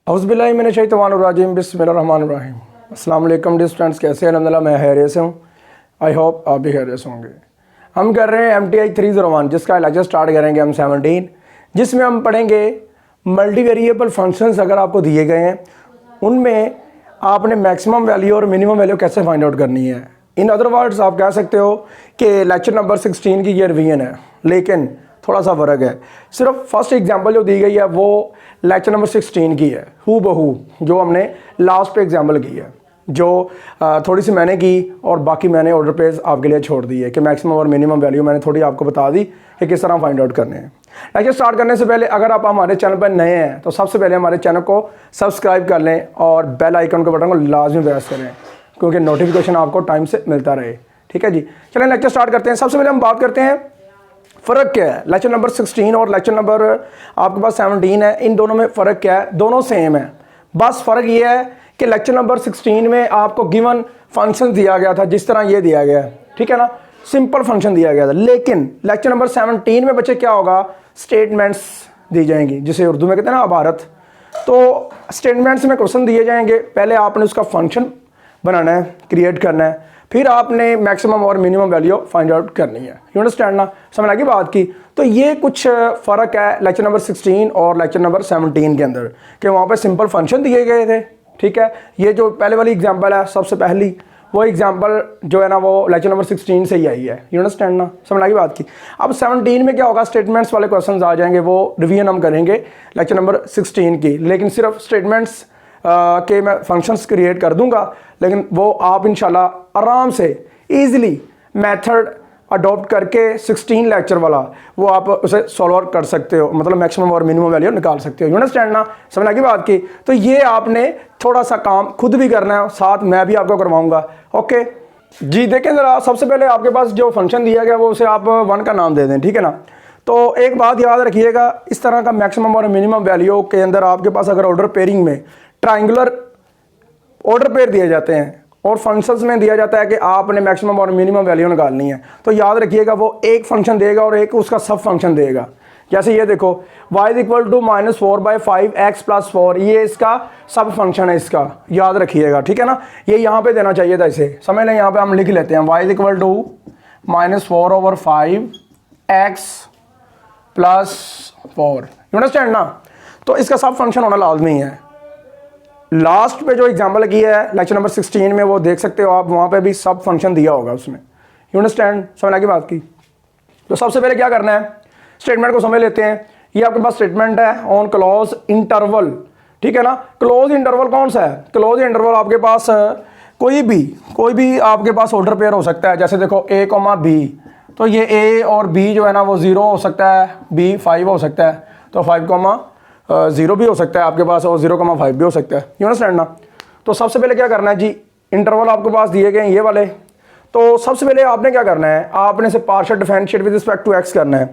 औज़ुबिल्लाहिमिनश्शैतानिर्रजीम बिस्मिल्लाहिर्रहमानिर्रहीम। अस्सलाम वालेकुम डियर स्टूडेंट्स, कैसे हैं? अल्हम्दुलिल्लाह मैं खैरियत से हूँ। आई होप आप भी खैरियत से होंगे। हम कर रहे हैं MTI 301 जिसका लेक्चर स्टार्ट करेंगे हम 17, जिसमें हम पढ़ेंगे मल्टीवेरिएबल फंक्शंस अगर आपको दिए गए हैं उनमें आपने मैक्सिमम वैल्यू और मिनिमम वैल्यू कैसे फाइंड आउट करनी है। इन अदर वर्ड्स आप कह सकते हो कि लेक्चर नंबर 16 की ये रिवीजन है, लेकिन थोड़ा सा फ़र्क है। सिर्फ फर्स्ट एग्जांपल जो दी गई है वो लेक्चर नंबर 16 की है, हू बहू जो हमने लास्ट पे एग्जांपल की है, जो थोड़ी सी मैंने की और बाकी मैंने ऑर्डर पेज आपके लिए छोड़ दी है कि मैक्सिमम और मिनिमम वैल्यू मैंने थोड़ी आपको बता दी कि किस तरह फाइंड आउट करने हैं। लेक्चर स्टार्ट करने से पहले अगर आप हमारे चैनल पर नए हैं तो सबसे पहले हमारे चैनल को सब्सक्राइब कर लें और बेल आइकन के बटन को लाजमी प्रेस करें क्योंकि नोटिफिकेशन आपको टाइम से मिलता रहे। ठीक है जी, चलें लेक्चर स्टार्ट करते हैं। सबसे पहले हम बात करते हैं फ़र्क क्या है लेक्चर नंबर 16 और लेक्चर नंबर आपके पास 17 है। इन दोनों में फ़र्क क्या है? दोनों सेम है, बस फ़र्क ये है कि लेक्चर नंबर 16 में आपको गिवन फंक्शन दिया गया था जिस तरह ये दिया गया है, ठीक है ना, सिंपल फंक्शन दिया गया था। लेकिन लेक्चर नंबर 17 में बच्चे क्या होगा, स्टेटमेंट्स दी जाएंगी जिसे उर्दू में कहते हैं ना अबारत। तो स्टेटमेंट्स में क्वेश्चन दिए जाएंगे, पहले आपने उसका फंक्शन बनाना है, क्रिएट करना है, फिर आपने मैक्सिमम और मिनिमम वैल्यू फाइंड आउट करनी है। यू अंडरस्टैंड ना, समझ लगी बात की। तो ये कुछ फ़र्क है लेक्चर नंबर 16 और लेक्चर नंबर 17 के अंदर कि वहाँ पे सिंपल फंक्शन दिए गए थे। ठीक है, ये जो पहले वाली एग्जांपल है सबसे पहली वो एग्जांपल जो है ना वो लेक्चर नंबर 16 से ही आई है। यू अंडरस्टैंड ना, समझ लगी बात की। अब 17 में क्या होगा, स्टेटमेंट्स वाले क्वेश्चन आ जाएंगे, वो रिवीजन हम करेंगे लेक्चर नंबर 16 की, लेकिन सिर्फ स्टेटमेंट्स के मैं फंक्शंस क्रिएट कर दूंगा, लेकिन वो आप इंशाल्लाह आराम से इजीली मेथड अडॉप्ट करके 16 लेक्चर वाला वो आप उसे सॉल्व कर सकते हो, मतलब मैक्सिमम और मिनिमम वैल्यू निकाल सकते हो। यू अंडरस्टैंड ना, समझ लगी बात की। तो ये आपने थोड़ा सा काम खुद भी करना है, साथ मैं भी आपको करवाऊंगा। ओके जी, देखें ज़रा, सबसे पहले आपके पास जो फंक्शन दिया गया वो उसे आप 1 का नाम दे दें, ठीक है ना। तो एक बात याद रखिएगा, इस तरह का मैक्सिमम और मिनिमम वैल्यू के अंदर आपके पास अगर ऑर्डर पेयरिंग में ट्राइंगुलर ऑर्डर पेयर दिए जाते हैं और फंक्शंस में दिया जाता है कि आपने मैक्सिमम और मिनिमम वैल्यू निकालनी है, तो याद रखिएगा वो एक फंक्शन देगा और एक उसका सब फंक्शन देगा। जैसे ये देखो y = -4/5x + 4, ये इसका सब फंक्शन है, इसका याद रखिएगा, ठीक है ना। ये यहाँ पे देना चाहिए था, इसे समझ लें। यहाँ पे हम लिख लेते हैं y = -4/5x + 4। यू अंडरस्टैंड ना, तो इसका सब फंक्शन होना लाजमी है। लास्ट पे जो एग्जांपल की है लेक्चर नंबर 16 में वो देख सकते हो आप, वहाँ पे भी सब फंक्शन दिया होगा उसमें। यू अंडरस्टैंड, समझ की बात की। तो सबसे पहले क्या करना है, स्टेटमेंट को समझ लेते हैं। ये आपके पास स्टेटमेंट है ऑन क्लोज इंटरवल, ठीक है ना। क्लोज इंटरवल कौन सा है? क्लोज इंटरवल आपके पास कोई भी आपके पास ऑर्डर पेयर हो सकता है। जैसे देखो a, b, तो ये a और b जो है ना वो 0 हो सकता है, b 5 हो सकता है, तो 5, 0 भी हो सकता है आपके पास और 0,5 भी हो सकता है। यू अंडरस्टैंड ना। तो सबसे पहले क्या करना है जी, इंटरवल आपके पास दिए गए हैं ये वाले। तो सबसे पहले आपने क्या करना है, आपने से partial differentiate with respect to x करना है।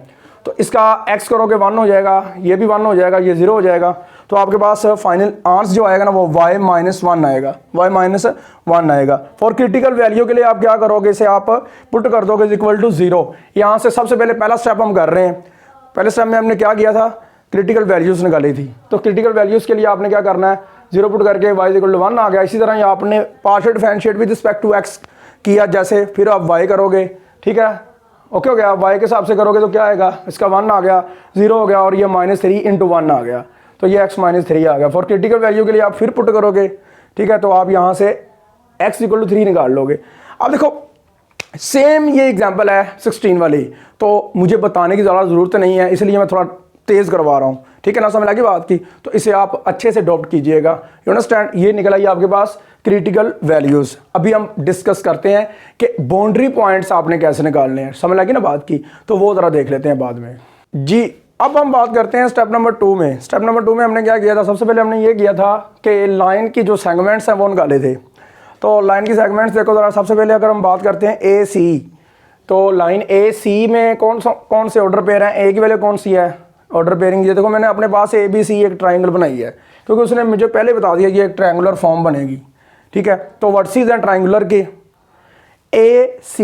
तो इसका x करोगे 1 हो जाएगा, ये भी 1 हो जाएगा, ये 0 हो जाएगा। तो आपके पास फाइनल आंसर जो आएगा ना वो y - 1 आएगा, y - 1 आएगा। फॉर क्रिटिकल वैल्यू के लिए आप क्या करोगे, इसे आप पुट कर दोगे = 0। यहाँ से सबसे पहले पहला स्टेप हम कर रहे हैं। पहले स्टेप में हमने क्या किया था, क्रिटिकल वैल्यूज़ निकाली थी। तो क्रिटिकल वैल्यूज़ के लिए आपने क्या करना है, 0 पुट करके y = 1 आ गया। इसी तरह आपने partial differentiate with respect to x किया, जैसे फिर आप y करोगे, ठीक है, ओके हो गया। y के हिसाब से करोगे तो क्या आएगा, इसका 1 आ गया, 0 हो गया और ये -3 × 1 आ गया, तो ये x - 3 आ गया। फॉर क्रिटिकल वैल्यू के लिए आप फिर पुट करोगे, ठीक है, तो आप यहाँ से x = 3 निकाल लोगे। अब देखो सेम ये एग्जाम्पल है 16 वाली, तो मुझे बताने की ज़्यादा ज़रूरत नहीं है, इसलिए मैं थोड़ा तेज़ करवा रहा हूँ, ठीक है ना, समझ लगी बात की। तो इसे आप अच्छे से अडॉप्ट कीजिएगा। यू अंडरस्टैंड, ये निकल आई आपके पास क्रिटिकल वैल्यूज़। अभी हम डिस्कस करते हैं कि बाउंड्री पॉइंट्स आपने कैसे निकालने हैं, समझ लगी ना बात की, तो वो ज़रा देख लेते हैं बाद में जी। अब हम बात करते हैं स्टेप नंबर 2 में। स्टेप नंबर 2 में हमने क्या किया था, सबसे पहले हमने ये किया था कि लाइन की जो सेगमेंट्स हैं वो निकाले थे। तो लाइन की सेगमेंट्स देखो ज़रा, सबसे पहले अगर हम बात करते हैं AC, तो लाइन AC में कौन से ऑर्डर पेयर हैं, A की वैल्यू कौन सी है ऑर्डर पेयरिंग। ये देखो मैंने अपने पास ABC एक ट्राइंगल बनाई है, क्योंकि उसने मुझे पहले बता दिया कि एक ट्रायंगुलर फॉर्म बनेगी, ठीक है। तो वर्टिसेस हैं ट्रायंगुलर के AC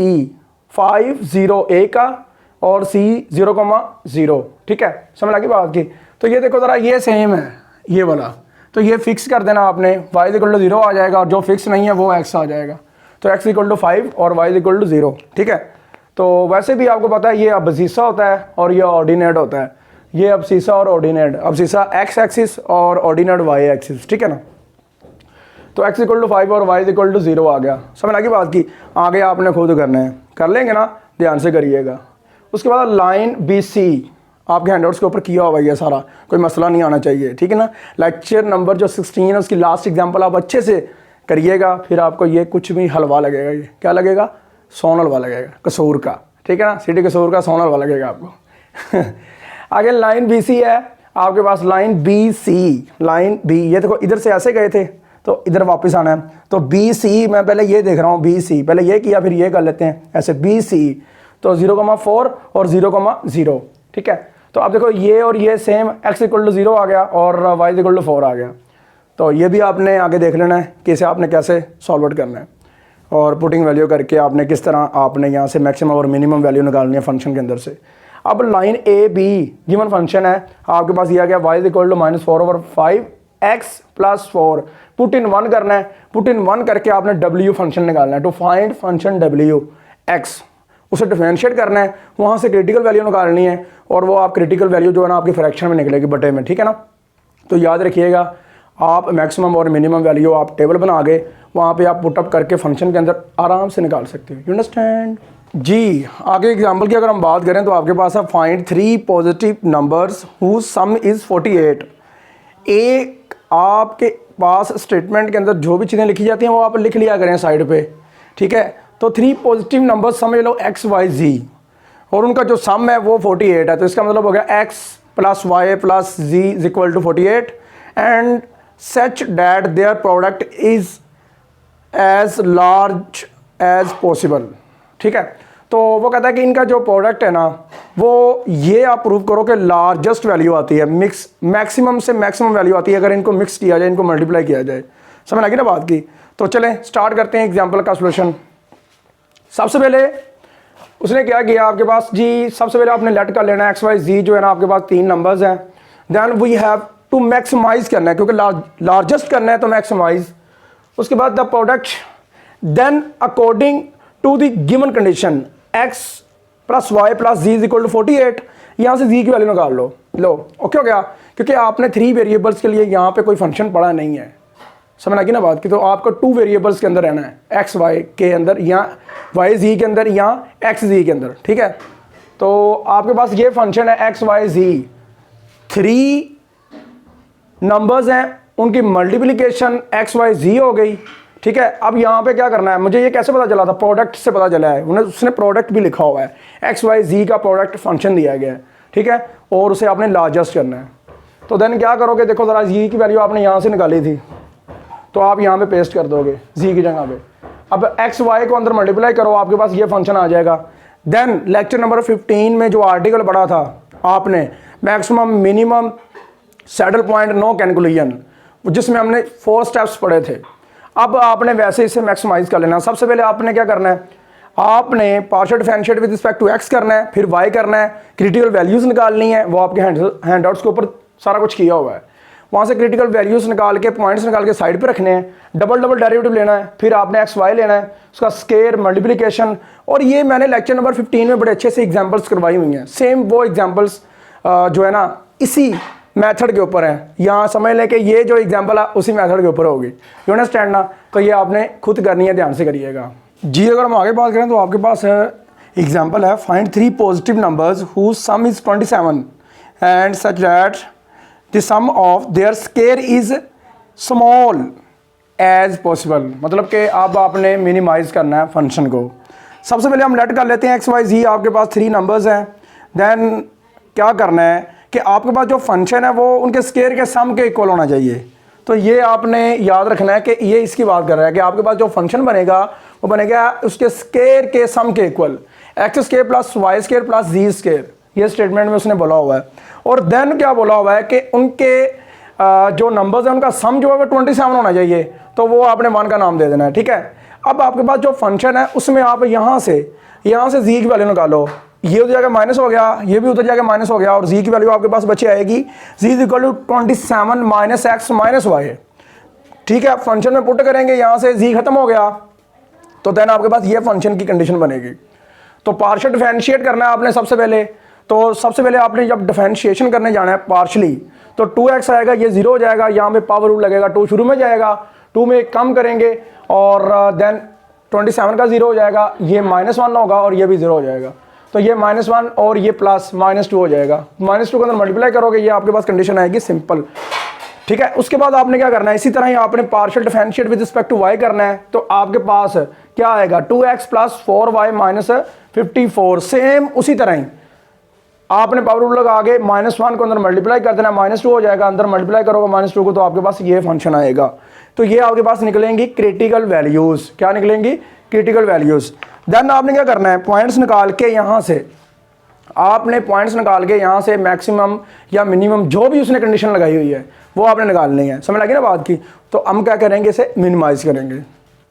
5, 0 A का और C 0,0, ठीक है, समझ लगी बात की। तो ये देखो ज़रा, ये सेम है ये वाला, तो ये फिक्स कर देना आपने, y इक्वल टू 0 आ जाएगा और जो फिक्स नहीं है वो x आ जाएगा। तो x इक्वल टू 5 और y इक्वल टू 0, ठीक है। तो वैसे भी आपको पता है ये अबसीसा होता है और ये ऑर्डिनेट होता है, ये अबसीसा और ऑर्डिनेट, अबसीसा x एक्सिस और ऑर्डिनेट y एक्सिस, ठीक है ना। तो x इक्वल टू 5 और y इक्वल टू 0 आ गया, समझ लगी बात की। आगे आपने खुद करना है, कर लेंगे ना, ध्यान से करिएगा। उसके बाद लाइन BC आपके हैंडआउट्स के ऊपर किया हुआ है सारा, कोई मसला नहीं आना चाहिए, ठीक है ना। लेक्चर नंबर जो 16 है उसकी लास्ट एग्जांपल आप अच्छे से करिएगा, फिर आपको ये कुछ भी हलवा लगेगा। ये क्या लगेगा? सोन हलवा लगेगा, कसूर का, ठीक है ना। सिटी कसूर का सोन हलवा लगेगा आपको। आगे लाइन BC है आपके पास, लाइन BC, लाइन B, ये देखो इधर से ऐसे गए थे तो इधर वापस आना है। तो BC मैं पहले ये देख रहा हूँ, BC पहले ये किया फिर ये कर लेते हैं ऐसे, BC तो 0,4 और 0,0, ठीक है। तो आप देखो ये और ये सेम, x इक्वल टू 0 आ गया और y इक्वल टू 4 आ गया। तो ये भी आपने आगे देख लेना है कि इसे आपने कैसे सॉल्व आउट करना है, और पुटिंग वैल्यू करके आपने किस तरह आपने यहाँ से मैक्सिमम और मिनिमम वैल्यू निकालनी है फंक्शन के अंदर से। अब लाइन AB गिवन फंक्शन है आपके पास, दिया गया y equal to -4/5 x + 4, put in 1 करना है। पुट इन 1 करके आपने w फंक्शन निकालना है। To find function w x, उसे डिफरेंशिएट करना है, वहाँ से क्रिटिकल वैल्यू निकालनी है, और वो आप क्रिटिकल वैल्यू जो है ना आपकी फ्रैक्शन में निकलेगी बटे में, ठीक है ना। तो याद रखिएगा आप मैक्सिमम और मिनिमम वैल्यू आप टेबल बना के वहाँ पे आप पुटअप करके फंक्शन के अंदर आराम से निकाल सकते हो। यू अंडरस्टैंड जी। आगे एग्जांपल की अगर हम बात करें तो आपके पास है find 3 positive numbers whose sum is 48। एक आपके पास स्टेटमेंट के अंदर जो भी चीज़ें लिखी जाती हैं वो आप लिख लिया करें साइड पे, ठीक है। तो 3 पॉजिटिव नंबर समझ लो x, y, z, और उनका जो सम है वो 48 है। तो इसका मतलब हो गया x + y + z is equal to 48 and such that their product is as large as possible, ठीक है। तो वो कहता है कि इनका जो प्रोडक्ट है ना वो ये आप प्रूव करो कि लार्जेस्ट वैल्यू आती है, मिक्स मैक्सिमम से मैक्सिमम वैल्यू आती है अगर इनको मिक्स किया जाए, इनको मल्टीप्लाई किया जाए। समझ लगी ना बात की। तो चलें स्टार्ट करते हैं एग्जाम्पल का सोल्यूशन। सबसे पहले उसने क्या किया आपके पास जी, सबसे पहले आपने लेट कर लेना है x, y, z जो है ना आपके पास 3 नंबर्स हैं। Then we have to maximize करना है, क्योंकि लार्जेस्ट करना है तो मैक्सिमाइज। उसके बाद the product, then according to the given condition x + y + z is equal to 48, यहाँ से z की वैल्यू निकाल लो। ओके हो गया, क्योंकि आपने 3 वेरिएबल्स के लिए यहाँ पे कोई फंक्शन पढ़ा नहीं है, समझ आ गई ना बात की। तो आपको 2 वेरिएबल्स के अंदर रहना है, x y के अंदर या y z के अंदर या x z के अंदर, ठीक है। तो आपके पास ये फंक्शन है x y z, 3 नंबर्स हैं, उनकी मल्टीप्लिकेशन x y z हो गई, ठीक है। अब यहाँ पे क्या करना है, मुझे ये कैसे पता चला था, प्रोडक्ट से पता चला है, उसने प्रोडक्ट भी लिखा हुआ है, x y z का प्रोडक्ट फंक्शन दिया गया है, ठीक है, और उसे आपने लार्जेस्ट करना है। तो देन क्या करोगे, देखो ज़रा z की वैल्यू आपने यहाँ से निकाली थी तो आप यहाँ पे पेस्ट कर दोगे z की जगह पे। अब x y को अंदर मल्टीप्लाई करो, आपके पास ये फंक्शन आ जाएगा। देन लेक्चर नंबर 15 में जो आर्टिकल पढ़ा था आपने, maximum minimum saddle point no calculation, जिसमें हमने 4 स्टेप्स पढ़े थे। अब आपने वैसे इसे मैक्सिमाइज कर लेना। सबसे पहले आपने क्या करना है, आपने partial differentiate with respect to x करना है, फिर y करना है, क्रिटिकल वैल्यूज़ निकालनी है, वो आपके हैंडआउट्स के ऊपर सारा कुछ किया हुआ है। वहाँ से क्रिटिकल वैल्यूज़ निकाल के, पॉइंट्स निकाल के साइड पे रखने हैं, डबल डेरिवेटिव लेना है, फिर आपने x y लेना है, उसका स्केयर मल्टीप्लिकेशन। और ये मैंने लेक्चर नंबर 15 में बड़े अच्छे से एग्जांपल्स करवाई हुई हैं। सेम वो एग्जांपल्स जो है ना इसी मेथड के ऊपर है, यहाँ समझ लें कि ये जो एग्जांपल है उसी मेथड के ऊपर होगी। यू अंडरस्टैंड ना। तो ये आपने खुद करनी है, ध्यान से करिएगा जी। अगर हम आगे बात करें तो आपके पास एग्जांपल है find 3 positive numbers whose sum is 27 and such that the sum of their square is small as possible. मतलब कि अब आपने मिनिमाइज करना है फंक्शन को। सबसे पहले हम लेट कर लेते हैं x y z, आपके पास 3 नंबर्स हैं। देन क्या करना है कि आपके पास जो फंक्शन है वो उनके स्केयर के सम के इक्वल होना चाहिए। तो ये आपने याद रखना है कि ये इसकी बात कर रहा है कि आपके पास जो फंक्शन बनेगा वो बनेगा उसके स्केयर के सम के equal, x square + y square + z square, ये स्टेटमेंट में उसने बोला हुआ है। और देन क्या बोला हुआ है कि उनके जो नंबर्स हैं उनका सम जो है वो 27 होना चाहिए। तो वो आपने 1 का नाम दे देना है, ठीक है। अब आपके पास जो फंक्शन है उसमें आप यहाँ से z की वैल्यू निकालो। ये उधर जाके माइनस हो गया, ये भी उधर जाके माइनस हो गया, और जी की वैल्यू आपके पास बची आएगी G is equal to 27 minus x minus y. ठीक है, फंक्शन में पुट करेंगे, यहाँ से जी खत्म हो गया, तो देन आपके पास ये फंक्शन की कंडीशन बनेगी। तो पार्शियल डिफरेंशिएट करना है आपने सबसे पहले। तो सबसे पहले आपने जब डिफरेंशिएशन करने जाना है पार्शली, तो 2x आएगा, ये 0 हो जाएगा, यहाँ पे पावर रूल लगेगा, 2 शुरू में जाएगा, 2 में कम करेंगे और देन 27 का 0 हो जाएगा, ये -1 होगा और ये भी 0 हो जाएगा। तो ये -1 और ये प्लस -2 हो जाएगा, -2 के अंदर मल्टीप्लाई करोगे, ये आपके पास कंडीशन आएगी सिंपल। ठीक है, उसके बाद आपने क्या करना है, इसी तरह ही आपने partial differentiate with respect to y करना है। तो आपके पास क्या आएगा, 2x plus 4y minus 54। Same उसी तरह ही आपने पावर रूल लगा के -1 को अंदर मल्टीप्लाई कर देना, -2 हो जाएगा, अंदर मल्टीप्लाई करोगे -2 को, तो आपके पास ये फंक्शन आएगा। तो ये आपके पास निकलेंगी क्रिटिकल वैल्यूज। क्या निकलेंगी, क्रिटिकल वैल्यूज। देन आपने क्या करना है, पॉइंट्स निकाल के यहाँ से, आपने पॉइंट्स निकाल के यहाँ से मैक्सिमम या मिनिमम जो भी उसने कंडीशन लगाई हुई है वो आपने निकालनी है। समझ लगी ना बात की। तो हम क्या करेंगे, इसे मिनिमाइज करेंगे।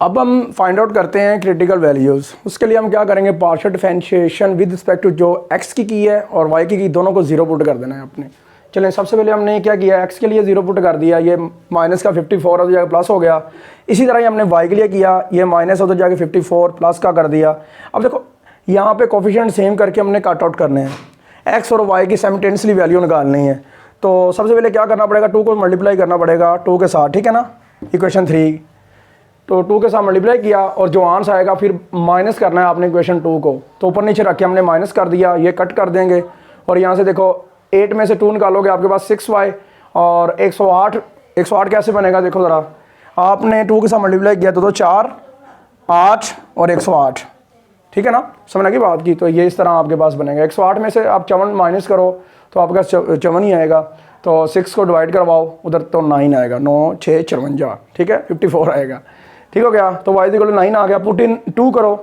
अब हम फाइंड आउट करते हैं क्रिटिकल वैल्यूज़। उसके लिए हम क्या करेंगे, partial differentiation with respect to जो x की है और y की दोनों को 0 पुट कर देना है अपने। चलें, सबसे पहले हमने क्या किया, x के लिए 0 पुट कर दिया, ये माइनस का 54 उधर जाके प्लस हो गया। इसी तरह ही हमने y के लिए किया, ये माइनस उधर जाके 54 प्लस का कर दिया। अब देखो यहाँ पे कोफिशिएंट सेम करके हमने कट आउट करने हैं, x और y की साइमल्टेनियसली वैल्यू निकालनी है। तो सबसे पहले क्या करना पड़ेगा, 2 को मल्टीप्लाई करना पड़ेगा 2 के साथ, ठीक है ना, इक्वेशन 3। तो 2 के साथ मल्टीप्लाई किया और जो आंसर आएगा फिर माइनस करना है आपने इक्वेशन 2 को। तो ऊपर नीचे रख के हमने माइनस कर दिया, ये कट कर देंगे और यहाँ से देखो 8 में से 2 निकालोगे आपके पास 6y और 108 कैसे बनेगा, देखो ज़रा, आपने 2 के साथ मल्टीप्लाई किया तो 4 8 और 108, ठीक है ना, समझ लगी बात की। तो ये इस तरह आपके पास बनेगा। 108 में से आप 54 माइनस करो तो आपके पास 54 ही आएगा। तो 6 को डिवाइड करवाओ उधर तो 9 आएगा, 9 6 54, ठीक है, 54 आएगा। ठीक हो गया। तो y = 9 आ गया। पुट इन 2 करो,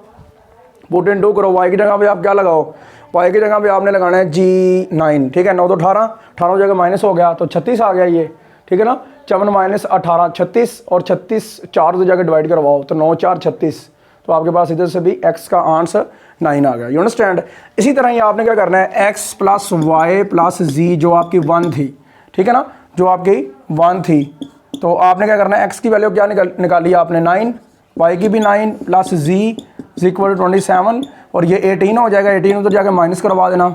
पुट इन 2 करो। y की जगह पे आप क्या लगाओ, y की जगह पे आपने लगाना है G9, ठीक है। 9 तो 18 जगह माइनस हो गया तो 36 आ गया ये, ठीक है ना। 54 माइनस 18 36 और 36 4 तो जाकर डिवाइड करवाओ तो 9 4 36। तो आपके पास इधर से भी x का आंसर 9 आ गया। You understand. इसी तरह ही आपने क्या करना है, x plus Y plus z जो आपकी 1 थी, ठीक है ना, जो आपकी 1 थी, तो आपने क्या करना है, x की वैल्यू क्या निकाली आपने 9, y की भी 9 plus z is equal to 27 और ये 18 हो जाएगा। 18 उधर जाके माइनस करवा देना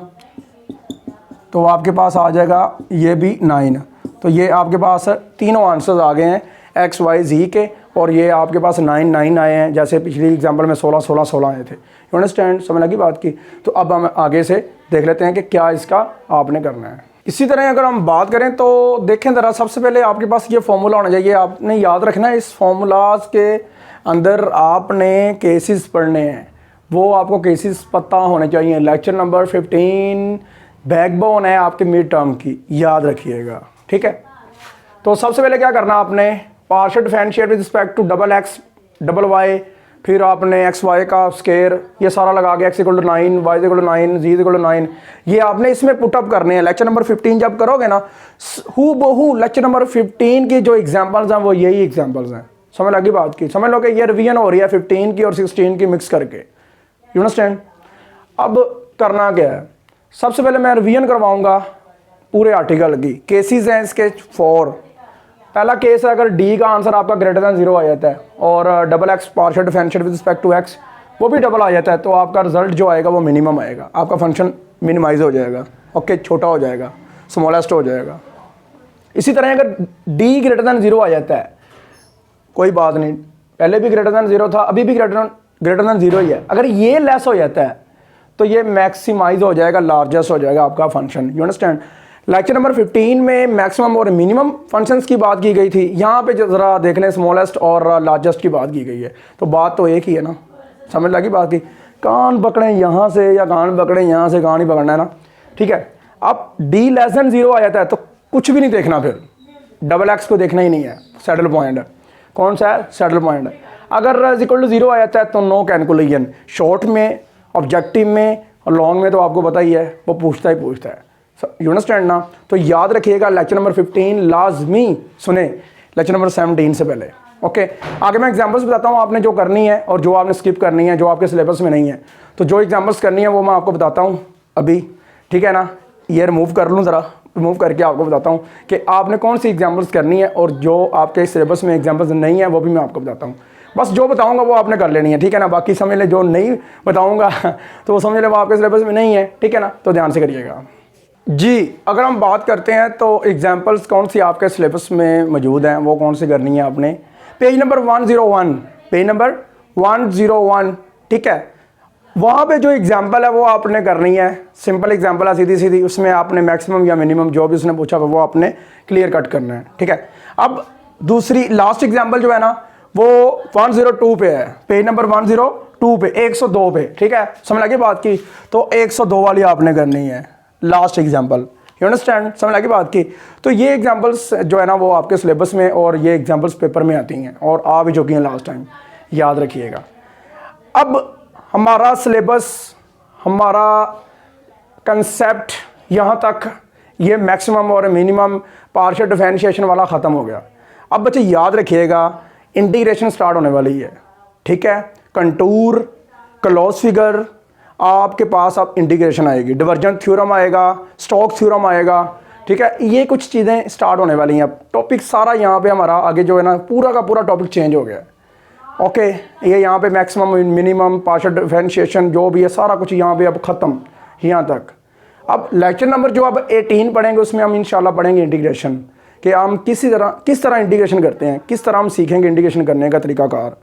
तो आपके पास आ जाएगा ये भी 9। तो ये आपके पास तीनों आंसर्स आ गए हैं x y z के, और ये आपके पास 9 9 आए हैं, जैसे पिछली एग्जांपल में 16 16 16 आए थे। यू अंडरस्टैंड, समझ लगी बात की। तो अब हम आगे से देख लेते हैं कि क्या इसका आपने करना है। इसी तरह अगर हम बात करें तो देखें ज़रा, सबसे पहले आपके पास ये फॉर्मूला होना चाहिए, आपने याद रखना है। इस फॉर्मूलाज के अंदर आपने केसेस पढ़ने हैं, वो आपको केसेस पता होने चाहिए। लेक्चर नंबर 15 बैकबोन है आपके मिड टर्म की, याद रखिएगा, ठीक है। तो सबसे पहले क्या करना आपने, partial differentiate with respect to double x double y, फिर आपने एक्स वाई का स्केयर ये सारा लगा के x = 9 y = 9 z = 9, ये आपने इसमें पुटअप करने हैं। लेक्चर नंबर 15 जब करोगे ना, हू बहू लेक्चर नंबर 15 की जो एग्जांपल्स हैं वो यही एग्जांपल्स हैं। समझ लगी बात की। समझ लो कि ये रिवीजन हो रही है 15 की और 16 की मिक्स करके। You understand. अब करना क्या है, सबसे पहले मैं रिवीजन करवाऊंगा पूरे आर्टिकल की। केसेस हैं इसके 4। पहला केस है, अगर डी का आंसर आपका >0 आ जाता है और double x partial differentiate with respect to x वो भी डबल आ जाता है, तो आपका रिजल्ट जो आएगा वो मिनिमम आएगा, आपका फंक्शन मिनिमाइज हो जाएगा, ओके, छोटा हो जाएगा, स्मॉलेस्ट हो जाएगा। इसी तरह अगर d >0 आ जाता है, कोई बात नहीं, पहले भी >0 था, अभी भी >0 ही है। अगर ये लेस हो जाता है तो ये मैक्सिमाइज हो जाएगा, लार्जेस्ट हो जाएगा आपका function. You understand. Lecture number 15 में मैक्सिमम और मिनिमम फंक्शंस की बात की गई थी, यहाँ पे ज़रा देख लें स्मॉलेस्ट और लार्जेस्ट की बात की गई है। तो बात तो एक ही है ना, समझ लगी बात की। कान पकड़े यहाँ से या कान पकड़े यहाँ से, कान ही पकड़ना है ना, ठीक है। अब d <0 आ जाता है तो कुछ भी नहीं देखना, फिर डबल x को देखना ही नहीं है, सैडल पॉइंट है। कौन सा है, सैडल पॉइंट है। अगर =0 आ जाता है तो नो कैलकुलेशन। शॉर्ट में, ऑब्जेक्टिव में और लॉन्ग में तो आपको पता ही है, वो पूछता है। यू अंडरस्टैंड ना। तो याद रखिएगा लेक्चर नंबर 15 लाजमी सुने, लेक्चर नंबर 17 से पहले। ओके, आगे मैं एग्जांपल्स बताता हूँ आपने जो करनी है और जो आपने स्किप करनी है, जो आपके सिलेबस में नहीं है। तो जो एग्जांपल्स करनी है वो मैं आपको बताता हूँ अभी, ठीक है ना। ये रिमूव कर लूँ, ज़रा रिमूव करके आपको बताता हूँ कि आपने कौन सी एग्जांपल्स करनी है, और जो आपके सिलेबस में एग्जांपल्स नहीं है वो भी मैं आपको बताता हूँ। बस जो बताऊँगा वो आपने कर लेनी है, ठीक है ना। बाकी समझ ले, जो नहीं बताऊँगा तो वो समझ ले वो आपके सिलेबस में नहीं है, ठीक है ना। तो ध्यान से करिएगा जी। अगर हम बात करते हैं तो एग्जांपल्स कौन सी आपके सिलेबस में मौजूद हैं, वो कौन सी करनी है आपने। पेज नंबर 101, पेज नंबर 101, ठीक है। वहाँ पे जो एग्जांपल है वो आपने करनी है, सिंपल एग्जांपल है, सीधी सीधी। उसमें आपने मैक्सिमम या मिनिमम जो भी उसने पूछा वो आपने क्लियर कट करना है, ठीक है। अब दूसरी लास्ट एग्जांपल जो है ना वो 102 पे है, पेज नंबर 102 पे, 102 पे, ठीक है। समझ लगी बात की। तो 102 वाली आपने करनी है लास्ट एग्जांपल, यू अंडरस्टैंड, समझ लगी बात की। तो ये एग्जांपल्स जो है ना वो आपके सिलेबस में और ये एग्जांपल्स पेपर में आती हैं और आ भी चुकी हैं लास्ट टाइम, याद रखिएगा। अब हमारा सिलेबस, हमारा कंसेप्ट यहाँ तक, ये मैक्सिमम और मिनिमम पार्शियल डिफरेंशिएशन वाला ख़त्म हो गया। अब बच्चे याद रखिएगा, इंटीग्रेशन स्टार्ट होने वाली है, ठीक है। कंटूर, क्लोज फिगर, आपके पास अब इंटीग्रेशन आएगी, डिवर्जेंट थ्योरम आएगा, स्टोक्स थ्योरम आएगा, ठीक है। ये कुछ चीज़ें स्टार्ट होने वाली हैं। अब टॉपिक सारा यहाँ पे हमारा आगे जो है ना पूरा का पूरा टॉपिक चेंज हो गया है। ओके, ये यहाँ पे मैक्सिमम, मिनिमम, पार्शियल डिफरेंशिएशन जो भी है सारा कुछ यहाँ पे अब ख़त्म, यहाँ तक। अब लेक्चर नंबर जो अब 18 पढ़ेंगे उसमें हम इंशाल्लाह पढ़ेंगे इंटीग्रेशन, कि हम किस तरह इंटीग्रेशन करते हैं, किस तरह हम सीखेंगे इंटीग्रेशन करने का तरीकाकार,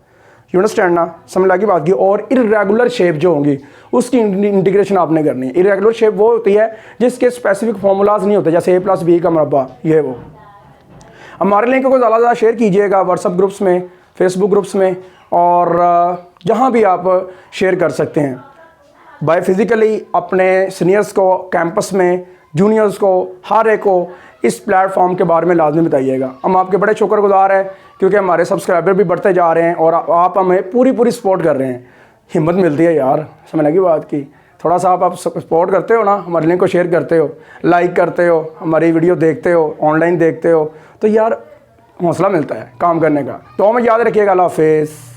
यू अंडरस्टैंड ना, समझ लगी बात की। और इरेगुलर शेप जो होंगी उसकी इंटीग्रेशन आपने करनी है। इरेगुलर शेप वो होती है जिसके स्पेसिफिक फार्मूलाज नहीं होते, जैसे a+b का मरबा, ये वो। हमारे लिंक को ज़्यादा शेयर कीजिएगा व्हाट्सअप ग्रुप्स में, फेसबुक ग्रुप्स में, और जहाँ भी आप शेयर कर सकते हैं। बाय फिज़िकली अपने सीनियर्स को, कैंपस में जूनियर्स को, हर एक को इस प्लेटफॉर्म के बारे में लाजमी बताइएगा। हम आपके बड़े शुक्रगुजार हैं क्योंकि हमारे सब्सक्राइबर भी बढ़ते जा रहे हैं और आप हमें पूरी सपोर्ट कर रहे हैं। हिम्मत मिलती है यार, समझ लगी बात की। थोड़ा सा आप सपोर्ट करते हो ना, हमारे लिंक को शेयर करते हो, लाइक करते हो, हमारी वीडियो देखते हो, ऑनलाइन देखते हो, तो यार हौसला मिलता है काम करने का। तो हमें याद रखिएगा। अल्लाह हाफिज़।